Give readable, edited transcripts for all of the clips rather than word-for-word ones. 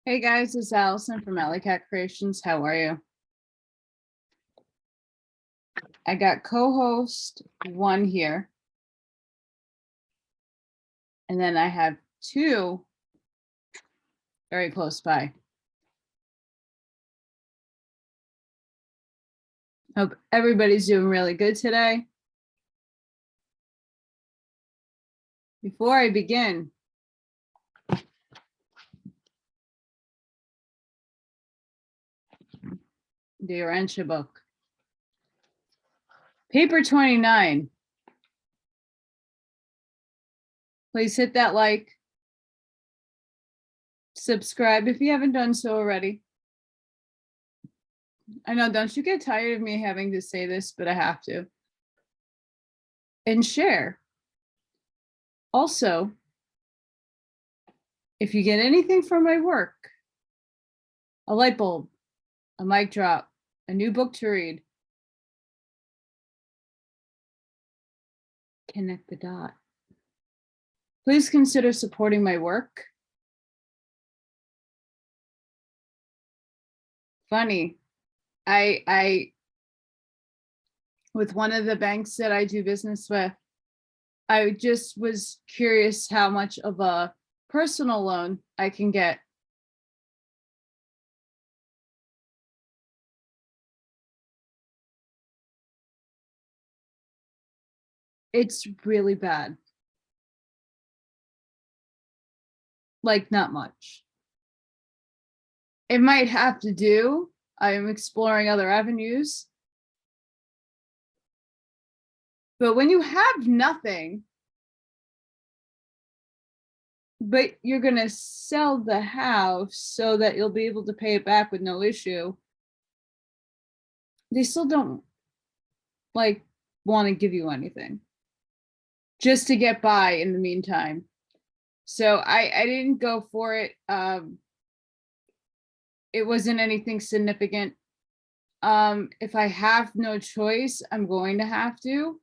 Hey guys, it's Allison from Allykatkreations. How are you? I got co-host 1 here. And then I have 2 very close by. Hope everybody's doing really good today. Before I begin, the Urantia Book. Paper 29. Please hit that like. Subscribe if you haven't done so already. I know, don't you get tired of me having to say this, but I have to. And share. Also, if you get anything from my work, a light bulb, a mic drop, a new book to read, connect the dot. Please consider supporting my work. Funny, I with one of the banks that I do business with, I just was curious how much of a personal loan I can get. It's really bad. Like, not much. It might have to do. I'm exploring other avenues. But when you have nothing, but you're going to sell the house so that you'll be able to pay it back with no issue, they still don't like want to give you anything just to get by in the meantime. So I didn't go for it. It wasn't anything significant. If I have no choice, I'm going to have to,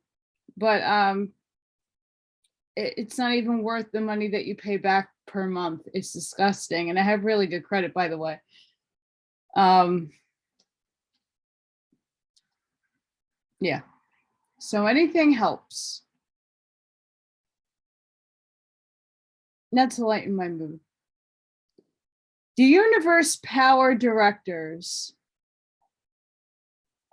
but it's not even worth the money that you pay back per month. It's disgusting. And I have really good credit, by the way. Yeah. So anything helps. Not to lighten my mood. The universe power directors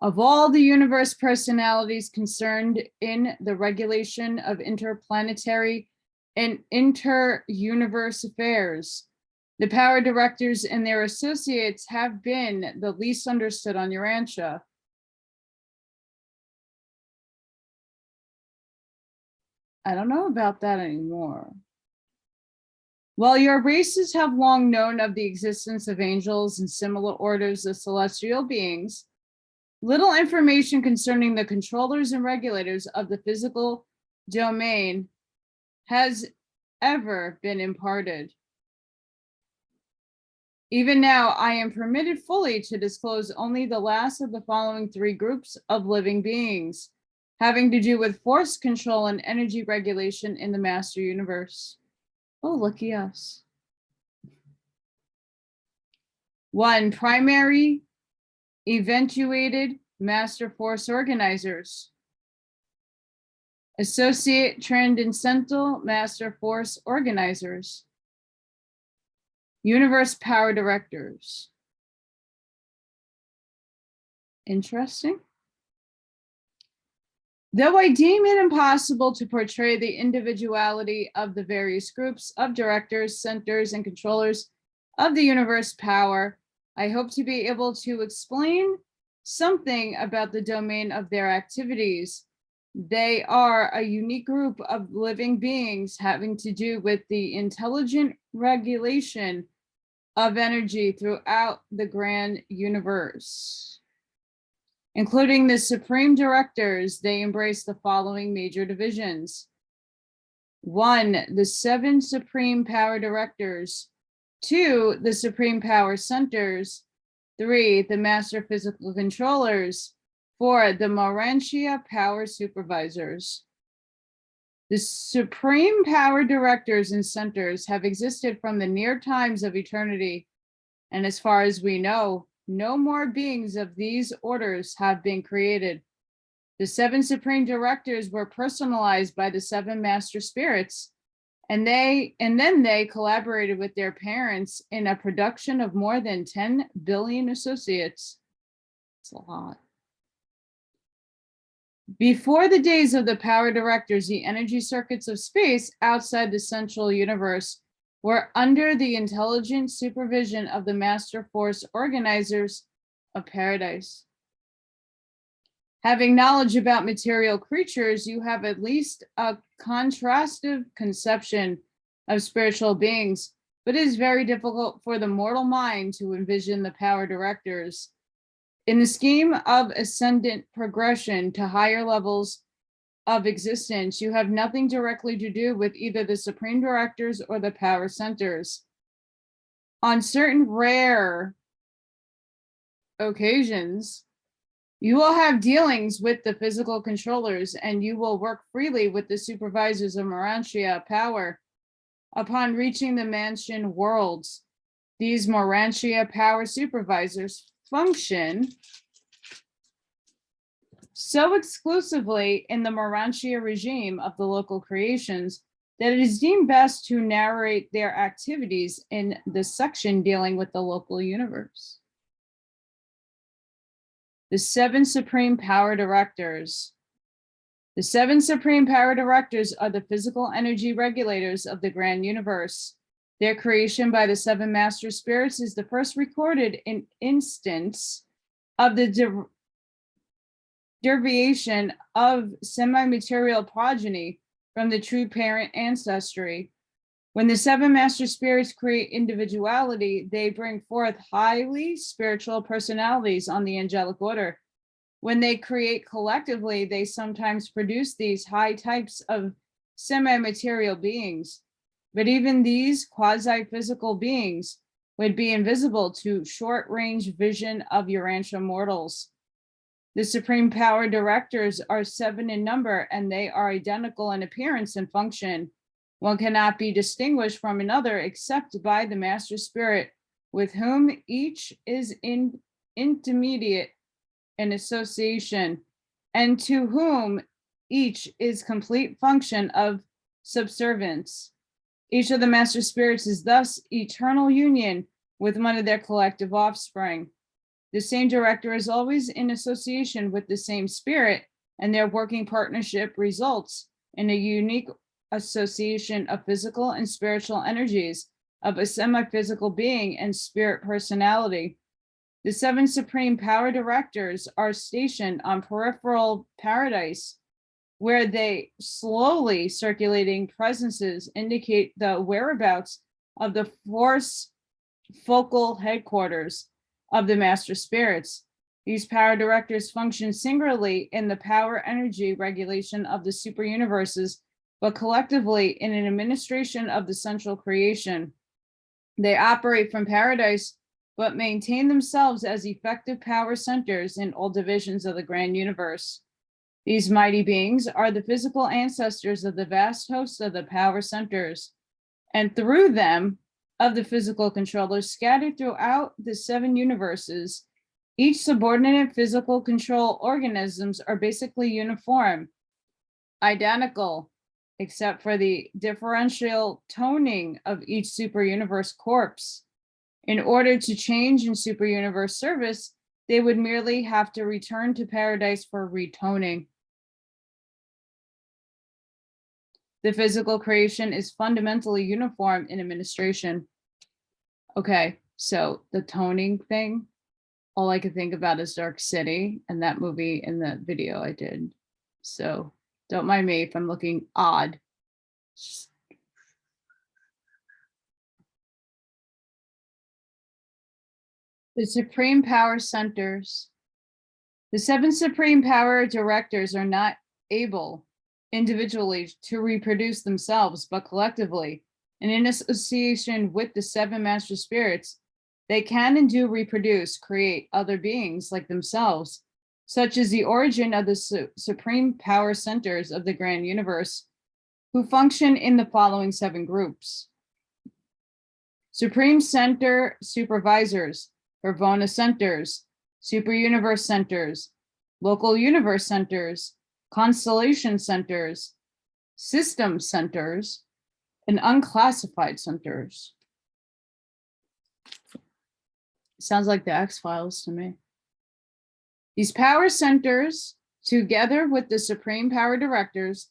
of all the universe personalities concerned in the regulation of interplanetary and inter-universe affairs, the power directors and their associates have been the least understood on Urantia. I don't know about that anymore. While your races have long known of the existence of angels and similar orders of celestial beings, little information concerning the controllers and regulators of the physical domain has ever been imparted. Even now, I am permitted fully to disclose only the last of the following 3 groups of living beings, having to do with force control and energy regulation in the master universe. Oh, lucky us. 1, primary eventuated master force organizers. Associate transcendental master force organizers. Universe power directors. Interesting. Though I deem it impossible to portray the individuality of the various groups of directors, centers, and controllers of the universe power, I hope to be able to explain something about the domain of their activities. They are a unique group of living beings having to do with the intelligent regulation of energy throughout the grand universe. Including the supreme directors, they embrace the following major divisions. 1, the 7 supreme power directors. 2, the supreme power centers. 3, the master physical controllers. 4, the Urantia power supervisors. The supreme power directors and centers have existed from the near times of eternity And as far as we know, no more beings of these orders have been created. The 7 supreme directors were personalized by the 7 master spirits, and then they collaborated with their parents in a production of more than 10 billion associates. It's a lot. Before the days of the power directors, the energy circuits of space outside the central universe were under the intelligent supervision of the master force organizers of paradise. Having knowledge about material creatures, you have at least a contrastive conception of spiritual beings, but it is very difficult for the mortal mind to envision the power directors. In the scheme of ascendant progression to higher levels of existence, you have nothing directly to do with either the supreme directors or the power centers. On certain rare occasions, you will have dealings with the physical controllers, and you will work freely with the supervisors of Urantia power. Upon reaching the mansion worlds, these Urantia power supervisors function so exclusively in the Urantia regime of the local creations that it is deemed best to narrate their activities in the section dealing with the local universe. The 7 supreme power directors. The 7 supreme power directors are the physical energy regulators of the grand universe. Their creation by the 7 master spirits is the first recorded instance of the derivation of semi-material progeny from the true parent ancestry. When the 7 master spirits create individuality, they bring forth highly spiritual personalities on the angelic order. When they create collectively, they sometimes produce these high types of semi-material beings. But even these quasi-physical beings would be invisible to short-range vision of Urantia mortals. The supreme power directors are 7 in number, and they are identical in appearance and function. One cannot be distinguished from another except by the master spirit, with whom each is in intermediate in association, and to whom each is complete function of subservience. Each of the master spirits is thus eternal union with one of their collective offspring. The same director is always in association with the same spirit, and their working partnership results in a unique association of physical and spiritual energies of a semi-physical being and spirit personality. The 7 supreme power directors are stationed on peripheral paradise, where they slowly circulating presences indicate the whereabouts of the force focal headquarters of the master spirits. These power directors function singularly in the power energy regulation of the super universes, but collectively in an administration of the central creation. They operate from paradise, but maintain themselves as effective power centers in all divisions of the grand universe. These mighty beings are the physical ancestors of the vast host of the power centers, and through them, of the physical controllers scattered throughout the 7 universes. Each subordinate physical control organisms are basically uniform, identical, except for the differential toning of each super universe corpse. In order to change in super universe service, they would merely have to return to paradise for retoning. The physical creation is fundamentally uniform in administration. Okay, so the toning thing, all I could think about is Dark City and that movie in the video I did. So don't mind me if I'm looking odd. The supreme power centers. The 7 supreme power directors are not able individually to reproduce themselves, but collectively, and in association with the 7 master spirits, they can and do reproduce, create other beings like themselves, such as the origin of the supreme power centers of the grand universe, who function in the following 7 groups. Supreme Center Supervisors, Hervona Centers, Super Universe Centers, Local Universe Centers, Constellation Centers, System Centers, and Unclassified Centers. Sounds like the X-Files to me. These power centers, together with the Supreme Power Directors,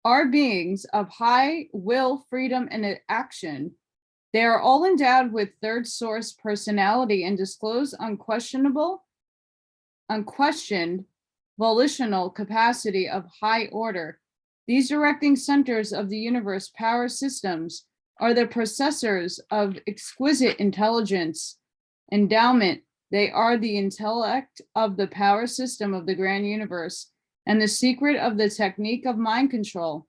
are beings of high will, freedom, and action. They are all endowed with third source personality and disclose unquestioned volitional capacity of high order. These directing centers of the universe power systems are the processors of exquisite intelligence, endowment. They are the intellect of the power system of the grand universe and the secret of the technique of mind control.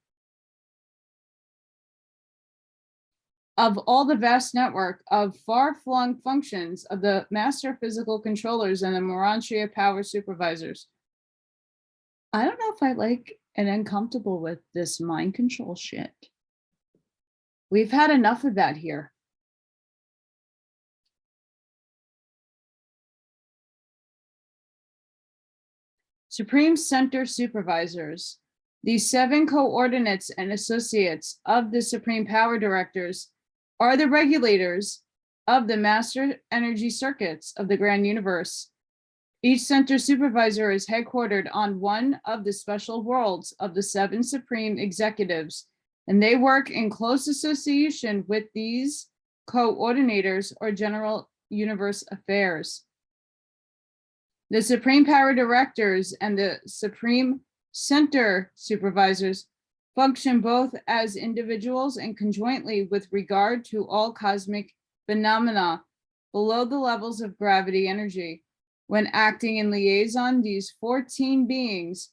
Of all the vast network of far-flung functions of the master physical controllers and the Urantia power supervisors. I don't know if I like and am comfortable with this mind control shit. We've had enough of that here. Supreme Center Supervisors. These 7 coordinates and associates of the Supreme Power Directors are the regulators of the master energy circuits of the grand universe. Each center supervisor is headquartered on one of the special worlds of the 7 supreme executives, and they work in close association with these coordinators or general universe affairs. The Supreme Power Directors and the Supreme Center Supervisors function both as individuals and conjointly with regard to all cosmic phenomena below the levels of gravity energy. When acting in liaison, these 14 beings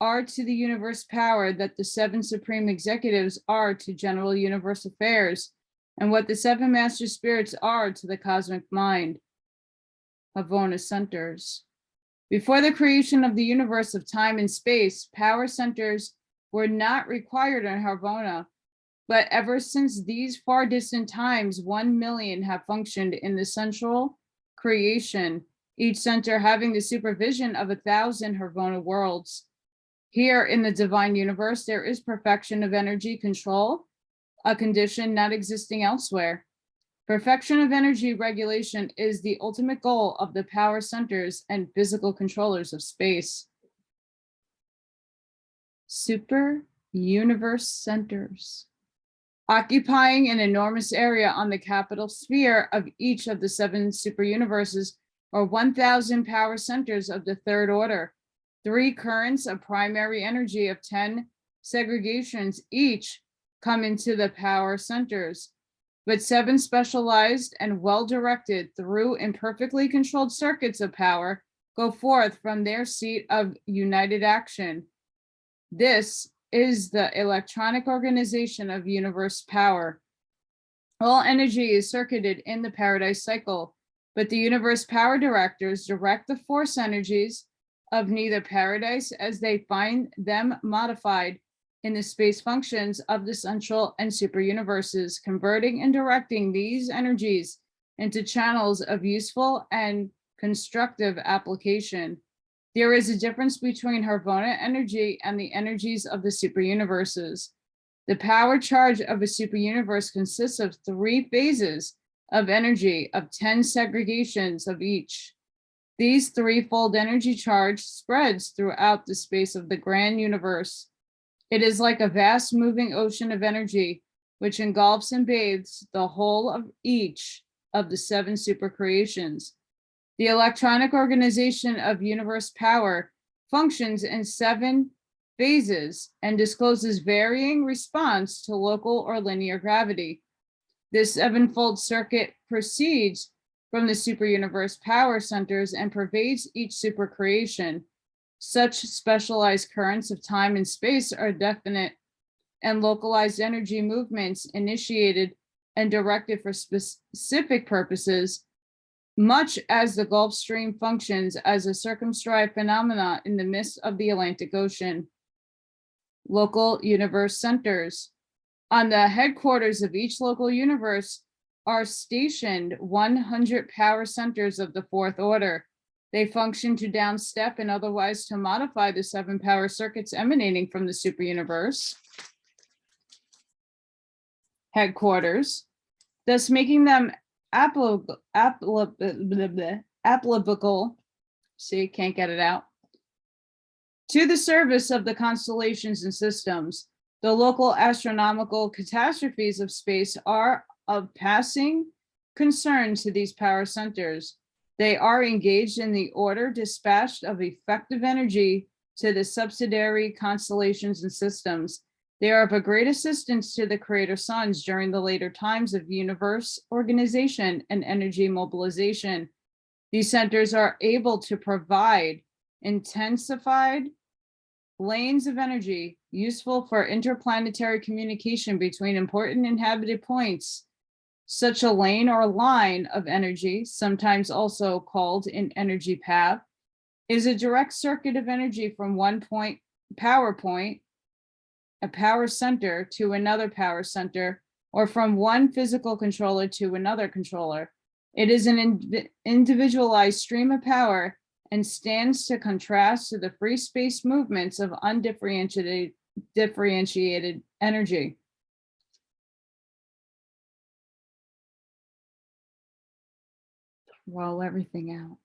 are to the universe power that the 7 supreme executives are to general universe affairs, and what the 7 master spirits are to the cosmic mind. Hervona Centers. Before the creation of the universe of time and space, power centers were not required in Hervona, but ever since these far distant times, 1 million have functioned in the central creation, each center having the supervision of 1,000 Hervona worlds. Here in the divine universe, there is perfection of energy control, a condition not existing elsewhere. Perfection of energy regulation is the ultimate goal of the power centers and physical controllers of space. Super universe centers. Occupying an enormous area on the capital sphere of each of the 7 super universes are 1,000 power centers of the 3rd order. 3 currents of primary energy of 10 segregations each come into the power centers, but 7 specialized and well-directed through imperfectly controlled circuits of power go forth from their seat of united action. This is the electronic organization of universe power. All energy is circuited in the paradise cycle, but the universe power directors direct the force energies of neither paradise as they find them modified in the space functions of the central and super universes, converting and directing these energies into channels of useful and constructive application. There is a difference between Hervona energy and the energies of the super universes. The power charge of a super universe consists of 3 phases of energy of 10 segregations of each. These 3-fold energy charge spreads throughout the space of the grand universe. It is like a vast moving ocean of energy, which engulfs and bathes the whole of each of the 7 super creations. The electronic organization of universe power functions in 7 phases and discloses varying response to local or linear gravity. This 7-fold circuit proceeds from the super universe power centers and pervades each super creation. Such specialized currents of time and space are definite and localized energy movements initiated and directed for specific purposes, much as the Gulf Stream functions as a circumscribed phenomena in the midst of the Atlantic Ocean. Local universe centers. On the headquarters of each local universe are stationed 100 power centers of the fourth order. They function to downstep and otherwise to modify the 7 power circuits emanating from the superuniverse headquarters, thus making them applicable, see, can't get it out, to the service of the constellations and systems. The local astronomical catastrophes of space are of passing concern to these power centers. They are engaged in the order dispatched of effective energy to the subsidiary constellations and systems. They are of a great assistance to the creator sons during the later times of universe organization and energy mobilization. These centers are able to provide intensified lanes of energy useful for interplanetary communication between important inhabited points. Such a lane or line of energy, sometimes also called an energy path, is a direct circuit of energy from one power point, a power center, to another power center, or from one physical controller to another controller. It is an individualized stream of power and stands to contrast to the free space movements of undifferentiated energy. Roll everything out.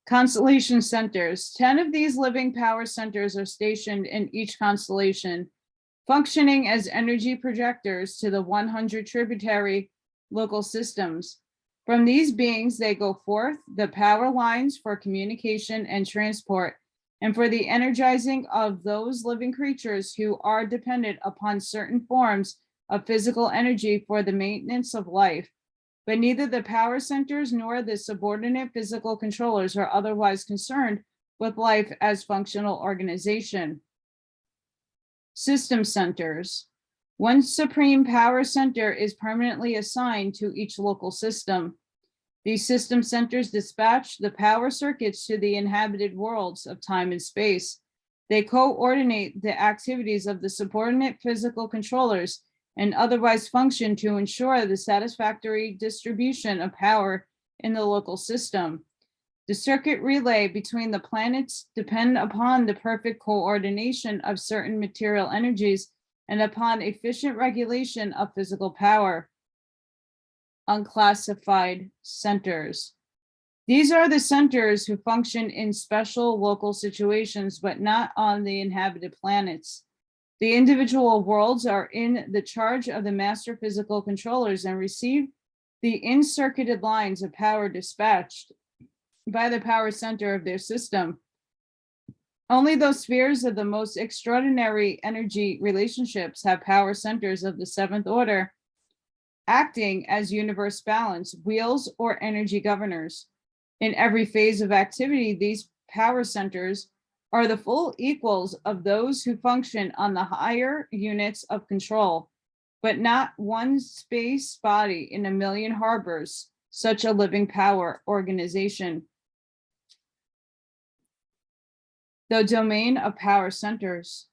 Constellation centers. 10 of these living power centers are stationed in each constellation, functioning as energy projectors to the 100 tributary local systems. From these beings, they go forth the power lines for communication and transport, and for the energizing of those living creatures who are dependent upon certain forms of physical energy for the maintenance of life. But neither the power centers nor the subordinate physical controllers are otherwise concerned with life as functional organization. System centers. One supreme power center is permanently assigned to each local system. These system centers dispatch the power circuits to the inhabited worlds of time and space. They coordinate the activities of the subordinate physical controllers and otherwise function to ensure the satisfactory distribution of power in the local system. The circuit relay between the planets depend upon the perfect coordination of certain material energies and upon efficient regulation of physical power. Unclassified centers. These are the centers who function in special local situations, but not on the inhabited planets. The individual worlds are in the charge of the master physical controllers and receive the in-circuited lines of power dispatched by the power center of their system. Only those spheres of the most extraordinary energy relationships have power centers of the 7th order, acting as universe balance, wheels, or energy governors. In every phase of activity, these power centers are the full equals of those who function on the higher units of control, but not one space body in a million harbors such a living power organization. The domain of power centers.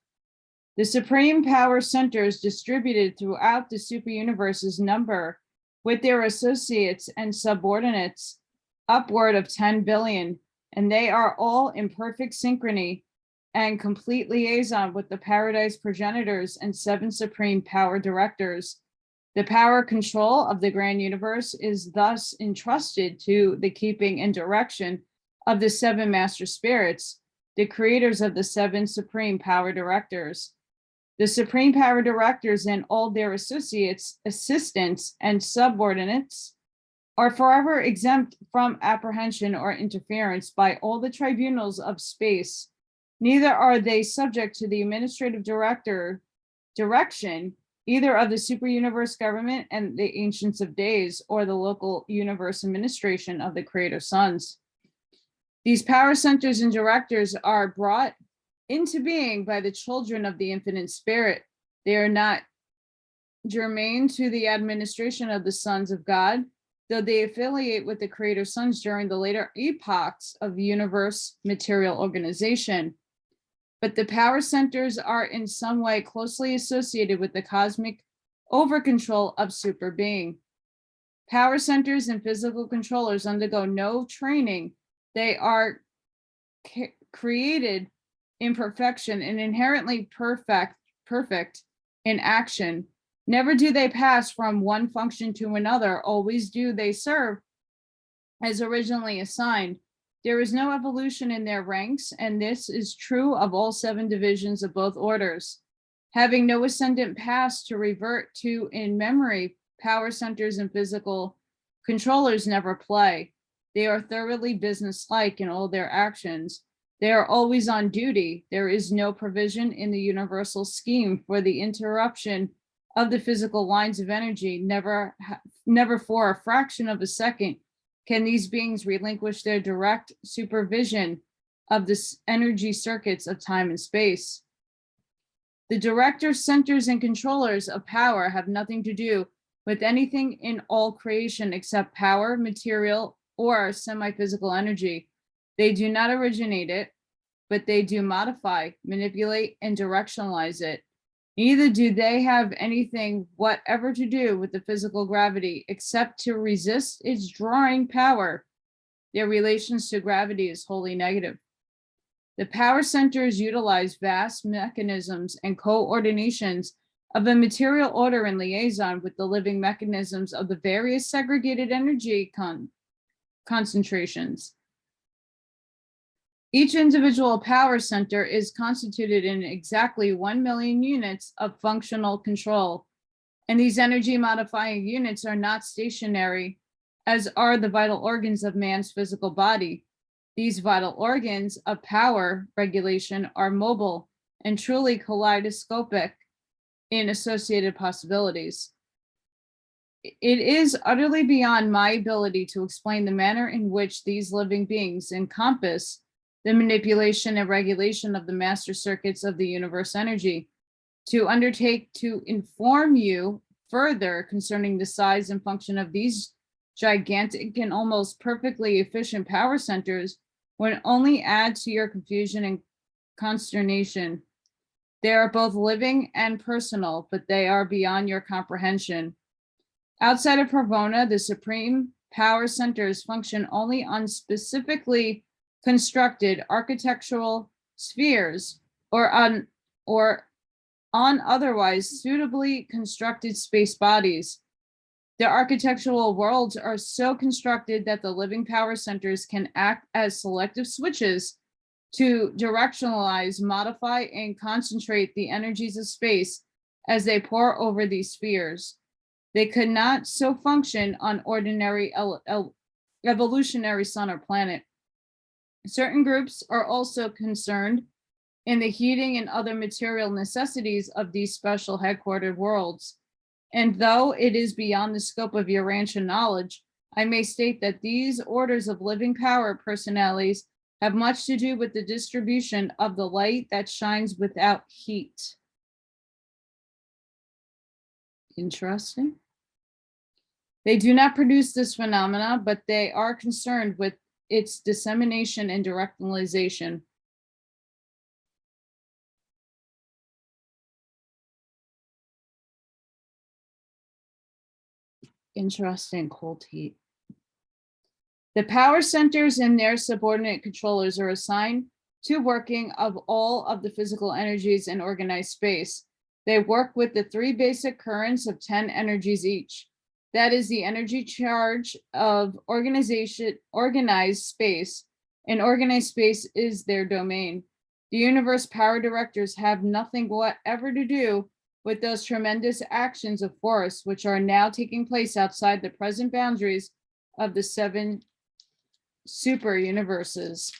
The supreme power centers distributed throughout the superuniverses number, with their associates and subordinates, upward of 10 billion, and they are all in perfect synchrony and complete liaison with the paradise progenitors and 7 supreme power directors. The power control of the grand universe is thus entrusted to the keeping and direction of the 7 master spirits, the creators of the 7 supreme power directors. The supreme power directors and all their associates, assistants, and subordinates are forever exempt from apprehension or interference by all the tribunals of space. Neither are they subject to the administrative direction, either of the superuniverse government and the Ancients of Days, or the local universe administration of the Creator Sons. These power centers and directors are brought into being by the children of the infinite spirit. They are not germane to the administration of the sons of God, though they affiliate with the Creator Sons during the later epochs of universe material organization. But the power centers are in some way closely associated with the cosmic overcontrol of super being. Power centers and physical controllers undergo no training. They are created in perfection and inherently perfect in action. Never do they pass from one function to another. Always do they serve as originally assigned. There is no evolution in their ranks, and this is true of all 7 divisions of both orders. Having no ascendant past to revert to in memory, power centers and physical controllers never play. They are thoroughly businesslike in all their actions. They are always on duty. There is no provision in the universal scheme for the interruption of the physical lines of energy. Never for a fraction of a second can these beings relinquish their direct supervision of the energy circuits of time and space. The directors, centers, and controllers of power have nothing to do with anything in all creation except power, material, or semi-physical energy. They do not originate it, but they do modify, manipulate, and directionalize it. Neither do they have anything whatever to do with the physical gravity except to resist its drawing power. Their relations to gravity is wholly negative. The power centers utilize vast mechanisms and coordinations of a material order in liaison with the living mechanisms of the various segregated energy concentrations. Each individual power center is constituted in exactly 1 million units of functional control, and these energy modifying units are not stationary, as are the vital organs of man's physical body. These vital organs of power regulation are mobile and truly kaleidoscopic in associated possibilities. It is utterly beyond my ability to explain the manner in which these living beings encompass the manipulation and regulation of the master circuits of the universe energy. To undertake to inform you further concerning the size and function of these gigantic and almost perfectly efficient power centers would only add to your confusion and consternation. They are both living and personal, but they are beyond your comprehension. Outside of Pravona, the supreme power centers function only on specifically constructed architectural spheres or on otherwise suitably constructed space bodies. The architectural worlds are so constructed that the living power centers can act as selective switches to directionalize, modify, and concentrate the energies of space as they pour over these spheres. They could not so function on ordinary evolutionary sun or planet. Certain groups are also concerned in the heating and other material necessities of these special headquartered worlds. And though it is beyond the scope of Urantia knowledge, I may state that these orders of living power personalities have much to do with the distribution of the light that shines without heat. Interesting. They do not produce this phenomena, but they are concerned with its dissemination and directionalization. Interesting, cold heat. The power centers and their subordinate controllers are assigned to working of all of the physical energies in organized space. They work with the 3 basic currents of 10 energies each. That is the energy charge of organized space, and organized space is their domain. The universe power directors have nothing whatever to do with those tremendous actions of force which are now taking place outside the present boundaries of the 7 super universes.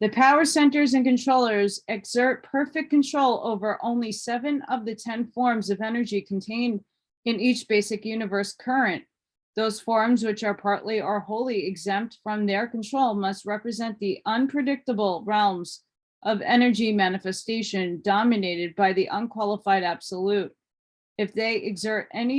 The power centers and controllers exert perfect control over only 7 of the 10 forms of energy contained in each basic universe current. Those forms which are partly or wholly exempt from their control must represent the unpredictable realms of energy manifestation dominated by the unqualified absolute. If they exert an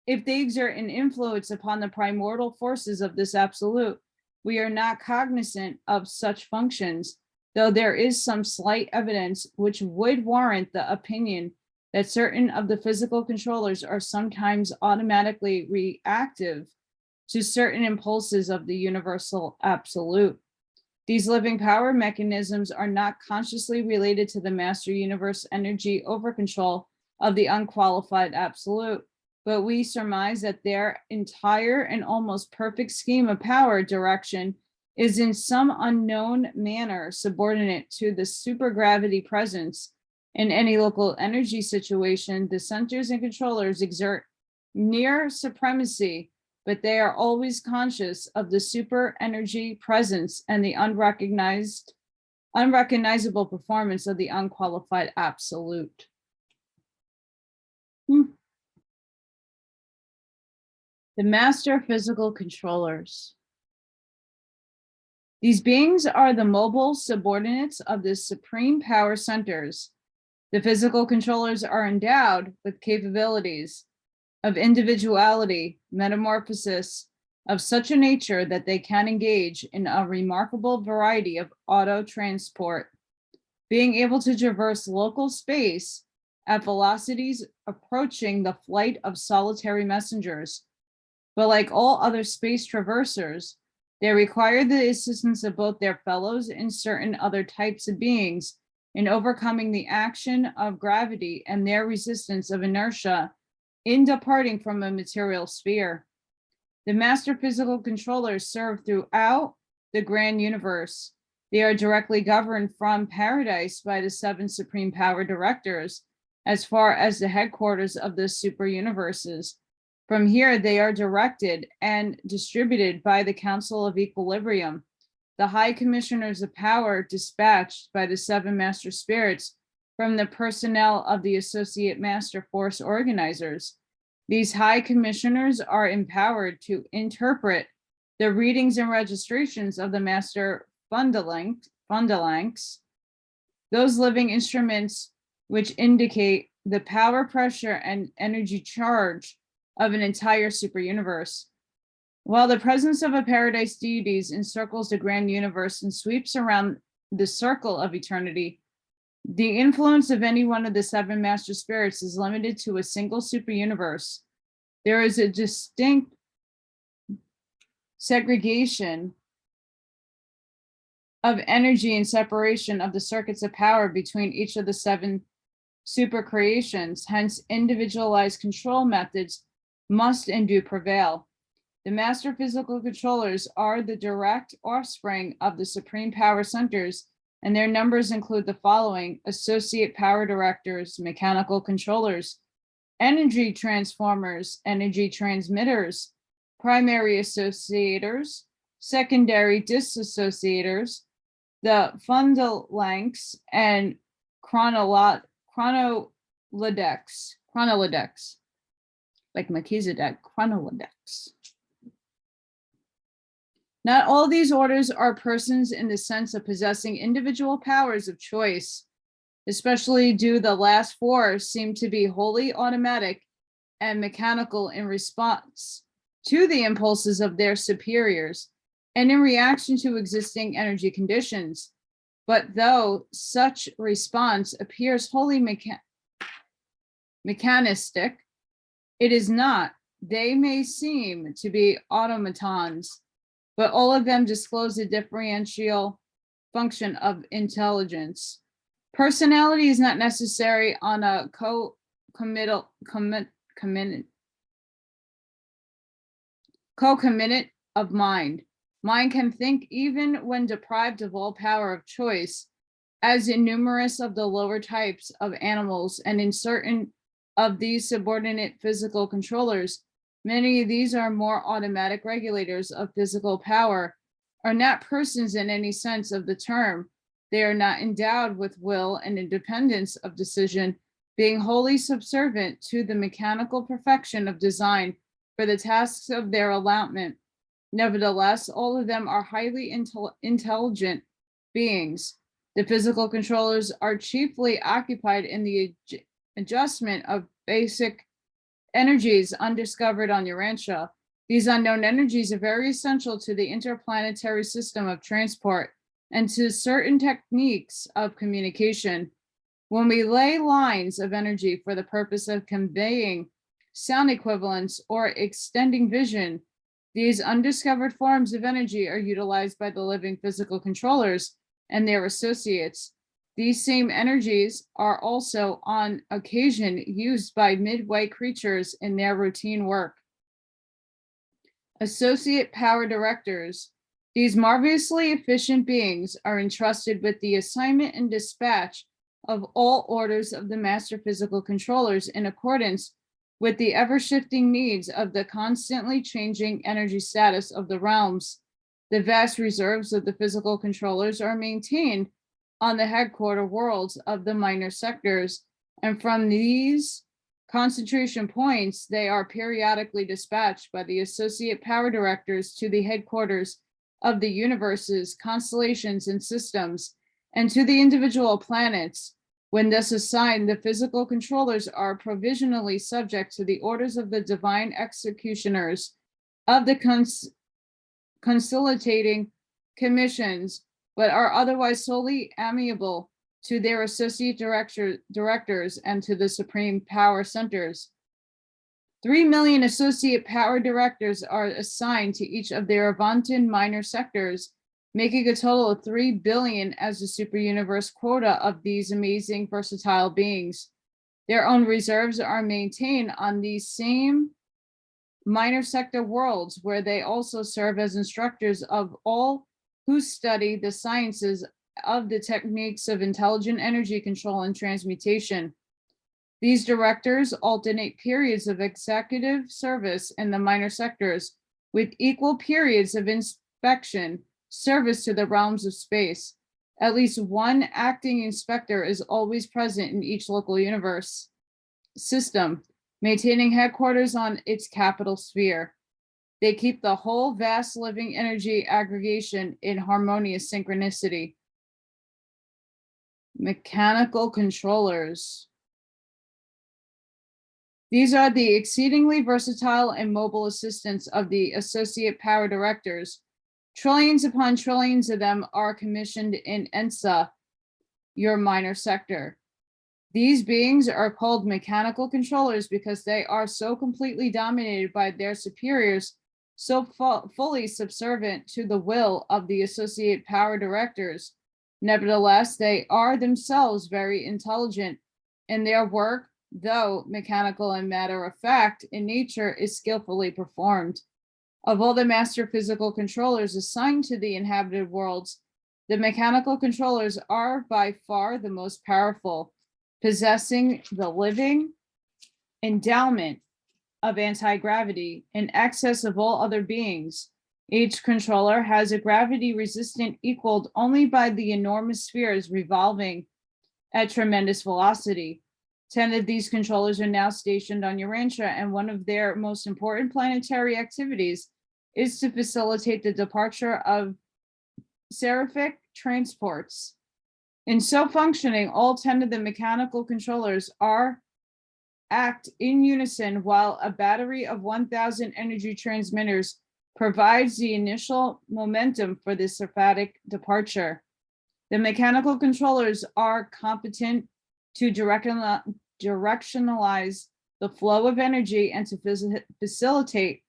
influence upon the primordial forces of this absolute, we are not cognizant of such functions, though there is some slight evidence which would warrant the opinion that certain of the physical controllers are sometimes automatically reactive to certain impulses of the universal absolute. These living power mechanisms are not consciously related to the master universe energy over control of the unqualified absolute, but we surmise that their entire and almost perfect scheme of power direction is in some unknown manner subordinate to the supergravity presence. In any local energy situation, the centers and controllers exert near supremacy, but they are always conscious of the super energy presence and the unrecognizable performance of the unqualified absolute. The master physical controllers. These beings are the mobile subordinates of the supreme power centers. The physical controllers are endowed with capabilities of individuality, metamorphosis of such a nature that they can engage in a remarkable variety of auto transport, being able to traverse local space at velocities approaching the flight of solitary messengers. But like all other space traversers, they require the assistance of both their fellows and certain other types of beings in overcoming the action of gravity and their resistance of inertia in departing from a material sphere. The master physical controllers serve throughout the grand universe. They are directly governed from paradise by the 7 supreme power directors, as far as the headquarters of the super universes. From here, they are directed and distributed by the Council of Equilibrium, the high commissioners of power dispatched by the 7 master spirits from the personnel of the associate master force organizers. These high commissioners are empowered to interpret the readings and registrations of the master fundalanks, those living instruments which indicate the power, pressure, and energy charge of an entire super universe. While the presence of a paradise deities encircles the grand universe and sweeps around the circle of eternity, the influence of any one of the 7 master spirits is limited to a single super universe. There is a distinct segregation of energy and separation of the circuits of power between each of the 7 super creations. Hence, individualized control methods must and do prevail. The master physical controllers are the direct offspring of the supreme power centers, and their numbers include the following: associate power directors, mechanical controllers, energy transformers, energy transmitters, primary associators, secondary disassociators, the fundalanks, and chronolodex, like Melchizedek, chronolodex. Not all these orders are persons in the sense of possessing individual powers of choice. Especially do the last 4 seem to be wholly automatic and mechanical in response to the impulses of their superiors and in reaction to existing energy conditions. But though such response appears wholly mechanistic, it is not. They may seem to be automatons, but all of them disclose a differential function of intelligence. Personality is not necessary on a co-committed of mind. Mind can think even when deprived of all power of choice, as in numerous of the lower types of animals and in certain of these subordinate physical controllers. Many of these are more automatic regulators of physical power, are not persons in any sense of the term. They are not endowed with will and independence of decision, being wholly subservient to the mechanical perfection of design for the tasks of their allotment. Nevertheless, all of them are highly intelligent beings. The physical controllers are chiefly occupied in the adjustment of basic energies undiscovered on Urantia. These unknown energies are very essential to the interplanetary system of transport and to certain techniques of communication. When we lay lines of energy for the purpose of conveying sound equivalents or extending vision, these undiscovered forms of energy are utilized by the living physical controllers and their associates. These same energies are also on occasion used by midway creatures in their routine work. Associate power directors. These marvelously efficient beings are entrusted with the assignment and dispatch of all orders of the master physical controllers in accordance with the ever-shifting needs of the constantly changing energy status of the realms. The vast reserves of the physical controllers are maintained on the headquarter worlds of the minor sectors, and from these concentration points, they are periodically dispatched by the associate power directors to the headquarters of the universes, constellations, and systems, and to the individual planets. When thus assigned, the physical controllers are provisionally subject to the orders of the divine executioners of the conciliating commissions, but are otherwise solely amiable to their associate directors and to the supreme power centers. 3 million associate power directors are assigned to each of their Avantan minor sectors, making a total of 3 billion as the super universe quota of these amazing versatile beings. Their own reserves are maintained on these same minor sector worlds, where they also serve as instructors of all who study the sciences of the techniques of intelligent energy control and transmutation. These directors alternate periods of executive service in the minor sectors with equal periods of inspection service to the realms of space. At least one acting inspector is always present in each local universe system, maintaining headquarters on its capital sphere. They keep the whole vast living energy aggregation in harmonious synchronicity. Mechanical controllers. These are the exceedingly versatile and mobile assistants of the associate power directors. Trillions upon trillions of them are commissioned in ENSA, your minor sector. These beings are called mechanical controllers because they are so completely dominated by their superiors, so fully subservient to the will of the associate power directors. Nevertheless, they are themselves very intelligent, and their work, though mechanical and matter of fact in nature, is skillfully performed. Of all the master physical controllers assigned to the inhabited worlds, the mechanical controllers are by far the most powerful, possessing the living endowment of anti-gravity in excess of all other beings. Each controller has a gravity resistant equaled only by the enormous spheres revolving at tremendous velocity. 10 of these controllers are now stationed on Urantia, and one of their most important planetary activities is to facilitate the departure of seraphic transports. In so functioning, all 10 of the mechanical controllers act in unison, while a battery of 1,000 energy transmitters provides the initial momentum for this seraphic departure. The mechanical controllers are competent to directionalize the flow of energy and to facilitate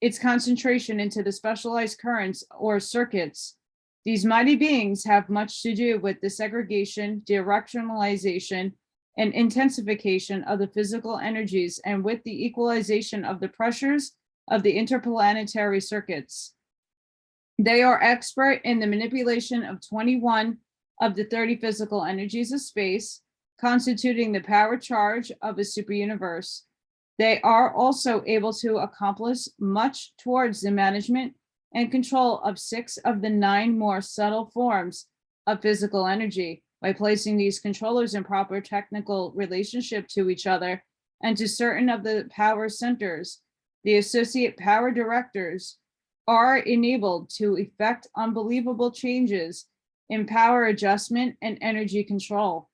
its concentration into the specialized currents or circuits. These mighty beings have much to do with the segregation, directionalization, and intensification of the physical energies, and with the equalization of the pressures of the interplanetary circuits. They are expert in the manipulation of 21 of the 30 physical energies of space, constituting the power charge of a super universe. They are also able to accomplish much towards the management and control of 6 of the 9 more subtle forms of physical energy by placing these controllers in proper technical relationship to each other and to certain of the power centers. The associate power directors are enabled to effect unbelievable changes in power adjustment and energy control.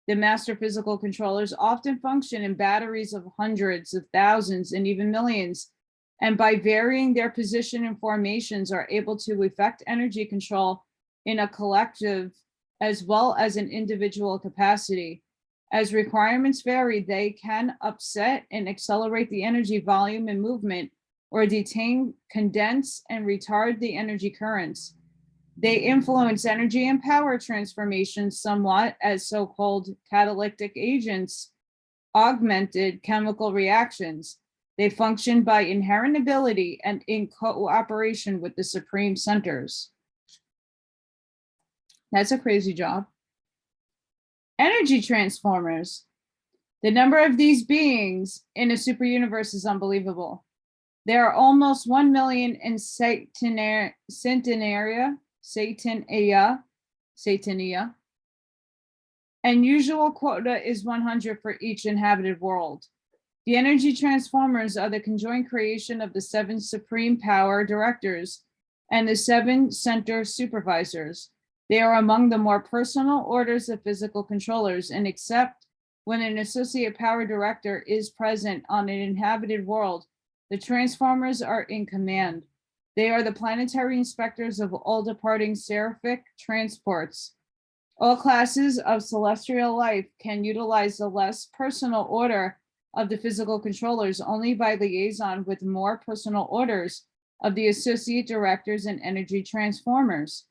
The master physical controllers often function in batteries of hundreds of thousands and even millions, and by varying their position and formations are able to effect energy control in a collective as well as an individual capacity. As requirements vary, they can upset and accelerate the energy volume and movement, or detain, condense, and retard the energy currents. They influence energy and power transformations somewhat as so-called catalytic agents, augmented chemical reactions. They function by inherent ability and in cooperation with the supreme centers. That's a crazy job. Energy transformers. The number of these beings in a super universe is unbelievable. There are almost 1 million in Satania, and usual quota is 100 for each inhabited world. The energy transformers are the conjoined creation of the 7 supreme power directors and the 7 center supervisors. They are among the more personal orders of physical controllers, and except when an associate power director is present on an inhabited world, the transformers are in command. They are the planetary inspectors of all departing seraphic transports. All classes of celestial life can utilize the less personal order of the physical controllers only by liaison with more personal orders of the associate directors and energy transformers.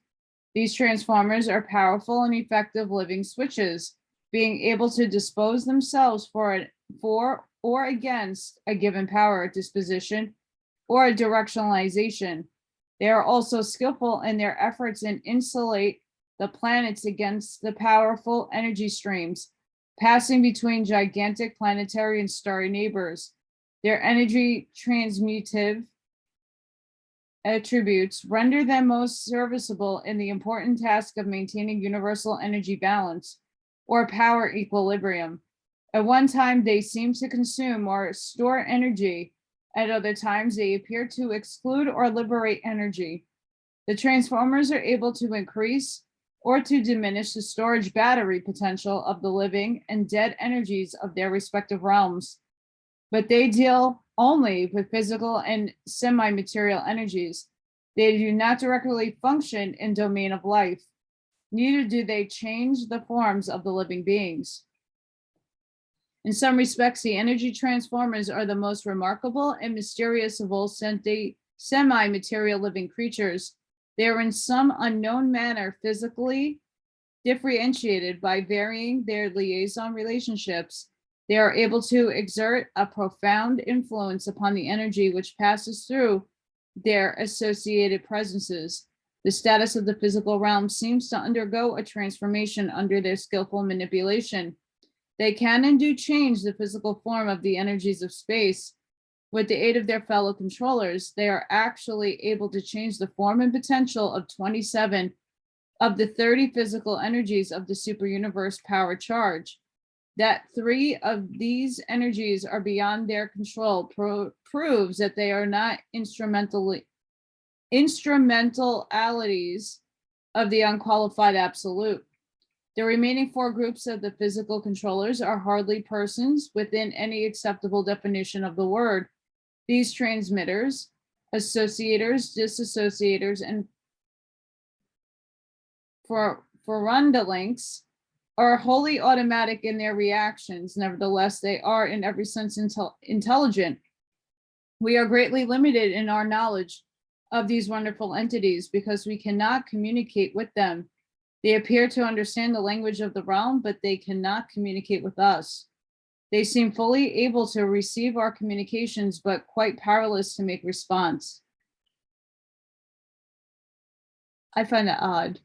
These transformers are powerful and effective living switches, being able to dispose themselves for or against a given power disposition or a directionalization. They are also skillful in their efforts and insulate the planets against the powerful energy streams passing between gigantic planetary and starry neighbors. Their energy transmutive attributes render them most serviceable in the important task of maintaining universal energy balance or power equilibrium. At one time, they seem to consume or store energy. At other times, they appear to exclude or liberate energy. The transformers are able to increase or to diminish the storage battery potential of the living and dead energies of their respective realms, but they deal only with physical and semi-material energies. They do not directly function in domain of life. Neither do they change the forms of the living beings. In some respects, the energy transformers are the most remarkable and mysterious of all semi-material living creatures. They are in some unknown manner physically differentiated by varying their liaison relationships. They are able to exert a profound influence upon the energy which passes through their associated presences. The status of the physical realm seems to undergo a transformation under their skillful manipulation. They can and do change the physical form of the energies of space. With the aid of their fellow controllers, they are actually able to change the form and potential of 27 of the 30 physical energies of the super universe power charge. That 3 of these energies are beyond their control proves that they are not instrumentalities of the unqualified absolute. The remaining 4 groups of the physical controllers are hardly persons within any acceptable definition of the word. These transmitters, associators, disassociators, and links are wholly automatic in their reactions. Nevertheless, they are in every sense intelligent. We are greatly limited in our knowledge of these wonderful entities because we cannot communicate with them. They appear to understand the language of the realm, but they cannot communicate with us. They seem fully able to receive our communications, but quite powerless to make response. I find that odd.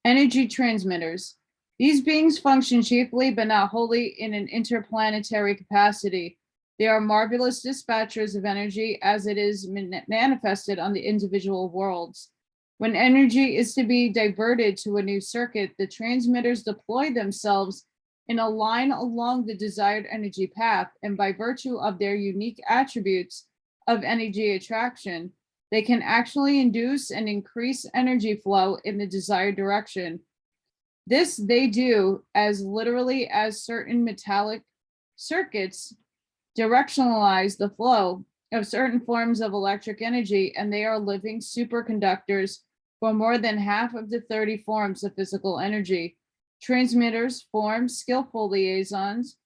Energy transmitters. These beings function chiefly, but not wholly, in an interplanetary capacity. They are marvelous dispatchers of energy as it is manifested on the individual worlds. When energy is to be diverted to a new circuit, the transmitters deploy themselves in a line along the desired energy path, and by virtue of their unique attributes of energy attraction, they can actually induce and increase energy flow in the desired direction. This they do as literally as certain metallic circuits directionalize the flow of certain forms of electric energy, and they are living superconductors for more than half of the 30 forms of physical energy. Transmitters form skillful liaisons,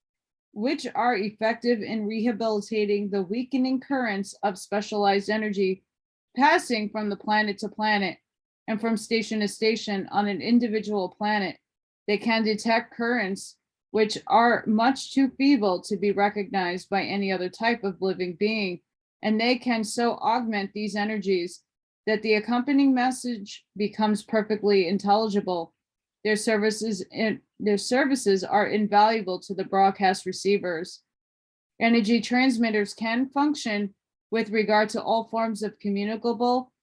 which are effective in rehabilitating the weakening currents of specialized energy passing from the planet to planet and from station to station on an individual planet. They can detect currents which are much too feeble to be recognized by any other type of living being, and they can so augment these energies that the accompanying message becomes perfectly intelligible. Their services are invaluable to the broadcast receivers. Energy transmitters can function with regard to all forms of communicable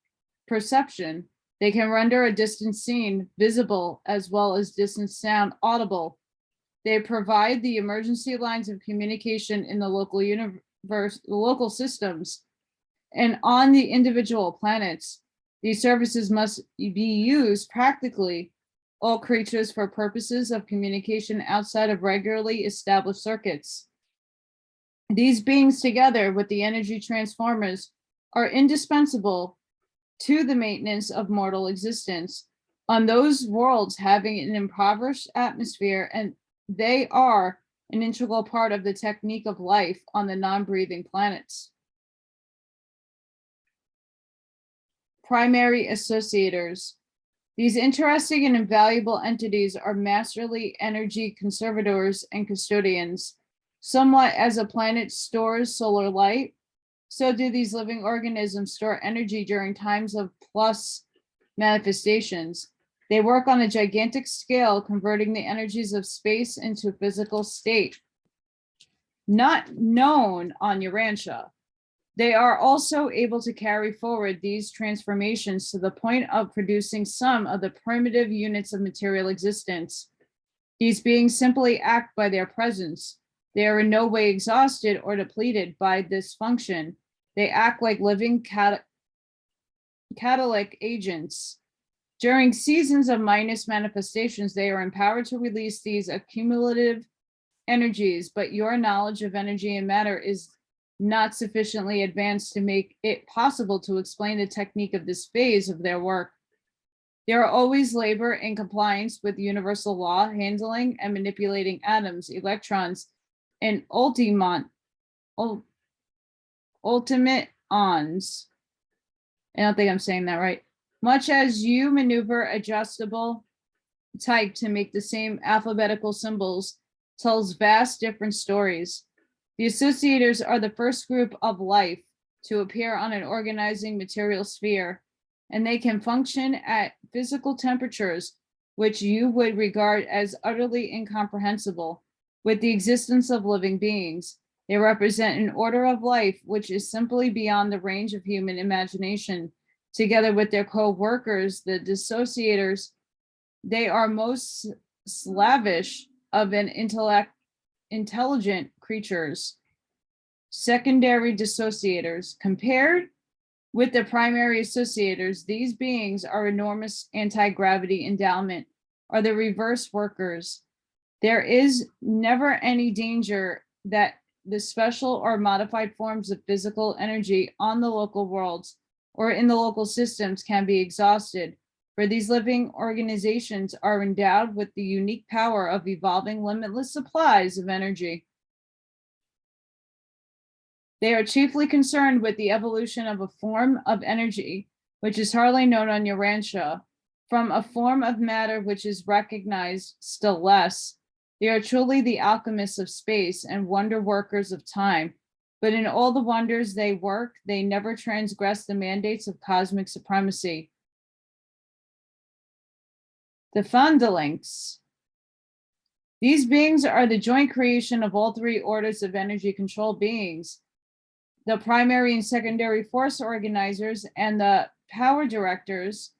perception. They can render a distant scene visible as well as distant sound audible. They provide the emergency lines of communication in the local systems, and on the individual planets. These services must be used practically all creatures for purposes of communication outside of regularly established circuits. These beings, together with the energy transformers, are indispensable to the maintenance of mortal existence on those worlds having an impoverished atmosphere, and they are an integral part of the technique of life on the non-breathing planets. Primary associators. These interesting and invaluable entities are masterly energy conservators and custodians. Somewhat as a planet stores solar light, so do these living organisms store energy during times of plus manifestations. They work on a gigantic scale, converting the energies of space into a physical state. Not known on Urantia. They are also able to carry forward these transformations to the point of producing some of the primitive units of material existence. These beings simply act by their presence. They are in no way exhausted or depleted by this function. They act like living catalytic agents. During seasons of minus manifestations, they are empowered to release these accumulative energies, but your knowledge of energy and matter is not sufficiently advanced to make it possible to explain the technique of this phase of their work. They are always labor in compliance with universal law, handling and manipulating atoms, electrons, and ultimate ons. I don't think I'm saying that right. Much as you maneuver adjustable type to make the same alphabetical symbols tells vast different stories. The associators are the first group of life to appear on an organizing material sphere, and they can function at physical temperatures which you would regard as utterly incomprehensible with the existence of living beings. They represent an order of life which is simply beyond the range of human imagination. Together with their co-workers, the dissociators, they are most slavish of an intelligent creatures. Secondary dissociators. Compared with the primary associators, these beings are enormous anti-gravity endowment, are the reverse workers. There is never any danger that the special or modified forms of physical energy on the local worlds or in the local systems can be exhausted, for these living organizations are endowed with the unique power of evolving limitless supplies of energy. They are chiefly concerned with the evolution of a form of energy, which is hardly known on Urantia, from a form of matter which is recognized still less. They are truly the alchemists of space and wonder workers of time. But in all the wonders they work, they never transgress the mandates of cosmic supremacy. The Fundalinks. These beings are the joint creation of all three orders of energy control beings, the primary and secondary force organizers and the power directors.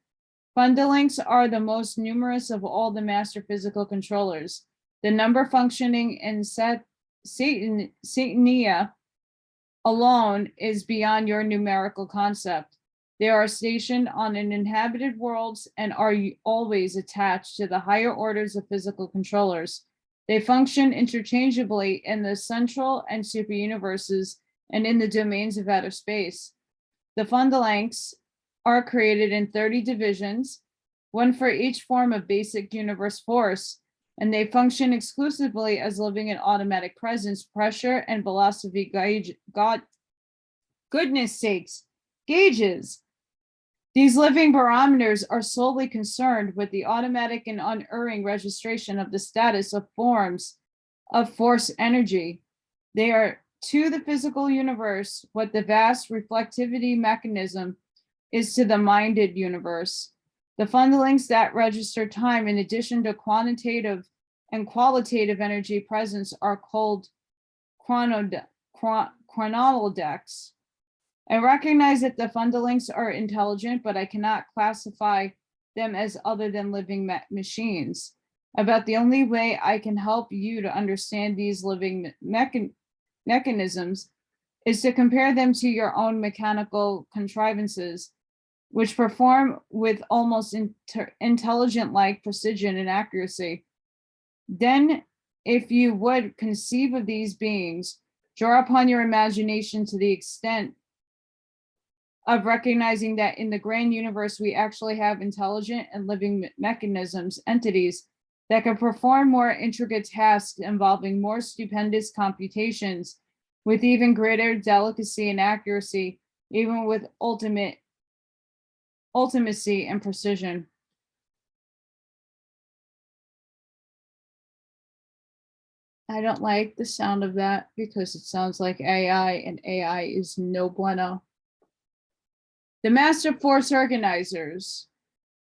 Fundalinks are the most numerous of all the master physical controllers. The number functioning in Satania alone is beyond your numerical concept. They are stationed on uninhabited worlds and are always attached to the higher orders of physical controllers. They function interchangeably in the central and super universes and in the domains of outer space. The Fundalinks are created in 30 divisions, one for each form of basic universe force. and they function exclusively as living in automatic presence, pressure, and velocity goodness sakes, gauges. These living barometers are solely concerned with the automatic and unerring registration of the status of forms of force energy. They are to the physical universe what the vast reflectivity mechanism is to the minded universe. The fundalings that register time in addition to quantitative and qualitative energy presence are called chronolodecs. I recognize that the fundalings are intelligent, but I cannot classify them as other than living machines. About the only way I can help you to understand these living mechanisms is to compare them to your own mechanical contrivances, which perform with almost intelligent-like precision and accuracy. Then, if you would conceive of these beings, draw upon your imagination to the extent of recognizing that in the grand universe, we actually have intelligent and living mechanisms, entities that can perform more intricate tasks involving more stupendous computations with even greater delicacy and accuracy, even with ultimacy and precision. I don't like the sound of that because it sounds like AI, and AI is no bueno. The master force organizers.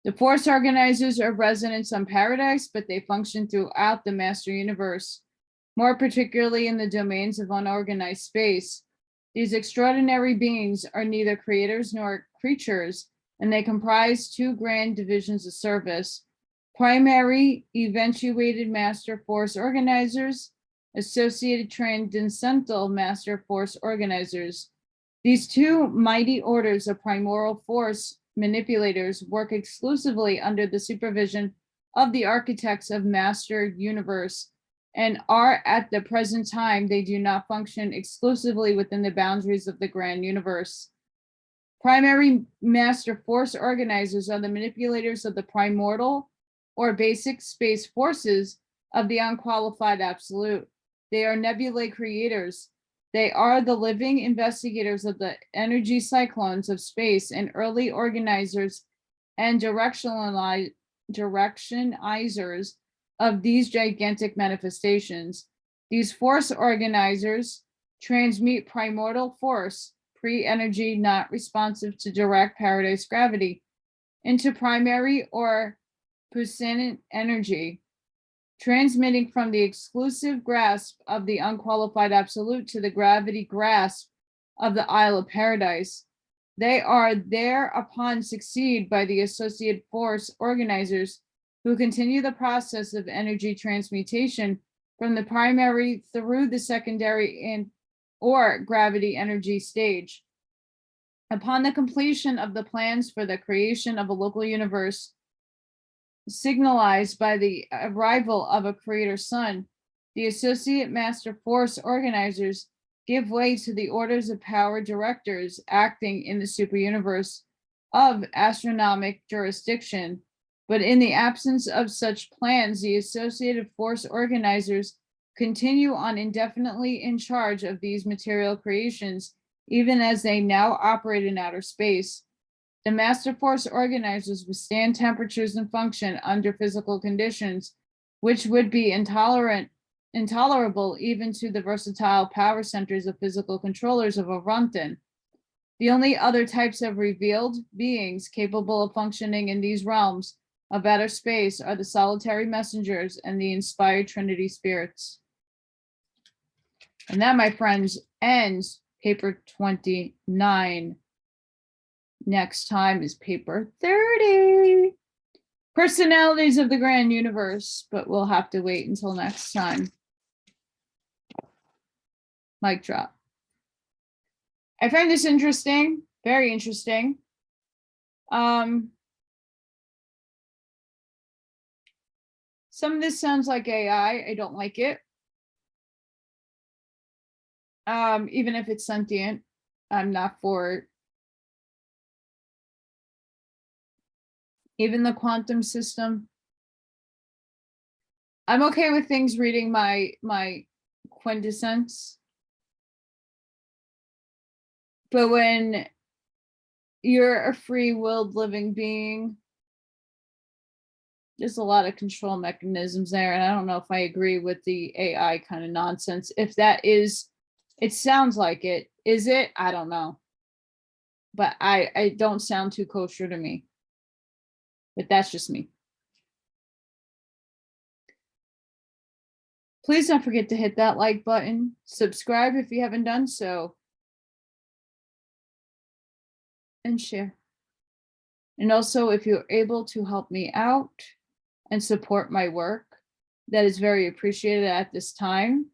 The force organizers are residents on Paradise, but they function throughout the master universe, more particularly in the domains of unorganized space. These extraordinary beings are neither creators nor creatures, and they comprise two grand divisions of service: primary eventuated master force organizers, associated transcendental master force organizers. These two mighty orders of primordial force manipulators work exclusively under the supervision of the architects of master universe, and are at the present time, they do not function exclusively within the boundaries of the grand universe. Primary master force organizers are the manipulators of the primordial or basic space forces of the unqualified absolute. They are nebulae creators. They are the living investigators of the energy cyclones of space and early organizers and directionizers of these gigantic manifestations. These force organizers transmute primordial force, pre-energy not responsive to direct paradise gravity, into primary or puissant energy, transmitting from the exclusive grasp of the unqualified absolute to the gravity grasp of the Isle of Paradise. They are thereupon succeeded by the associated force organizers who continue the process of energy transmutation from the primary through the secondary and or gravity energy stage. Upon the completion of the plans for the creation of a local universe, signalized by the arrival of a creator sun, the associate master force organizers give way to the orders of power directors acting in the superuniverse of astronomic jurisdiction. But in the absence of such plans, the associated force organizers continue on indefinitely in charge of these material creations, even as they now operate in outer space. The master force organizers withstand temperatures and function under physical conditions, which would be intolerable even to the versatile power centers of physical controllers of Urantia. The only other types of revealed beings capable of functioning in these realms of outer space are the solitary messengers and the inspired Trinity spirits. And that, my friends, ends paper 29. Next time is paper 30. Personalities of the grand universe, but we'll have to wait until next time. Mic drop. I find this interesting, very interesting. Some of this sounds like AI. I don't like it. Even if it's sentient, I'm not for it. Even the quantum system, I'm okay with things reading my quintessence. But when you're a free-willed living being, there's a lot of control mechanisms there, and I don't know if I agree with the AI kind of nonsense. If that is, it sounds like it. Is it? I don't know. But I don't sound too kosher to me. But that's just me. Please don't forget to hit that like button. Subscribe if you haven't done so. And share. And also, if you're able to help me out and support my work, that is very appreciated at this time.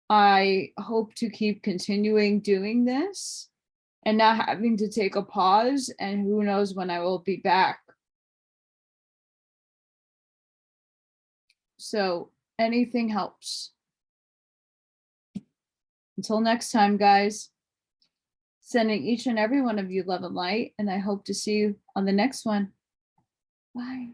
I hope to keep continuing doing this and not having to take a pause, and who knows when I will be back. So anything helps. Until next time, guys, sending each and every one of you love and light, and I hope to see you on the next one. Bye.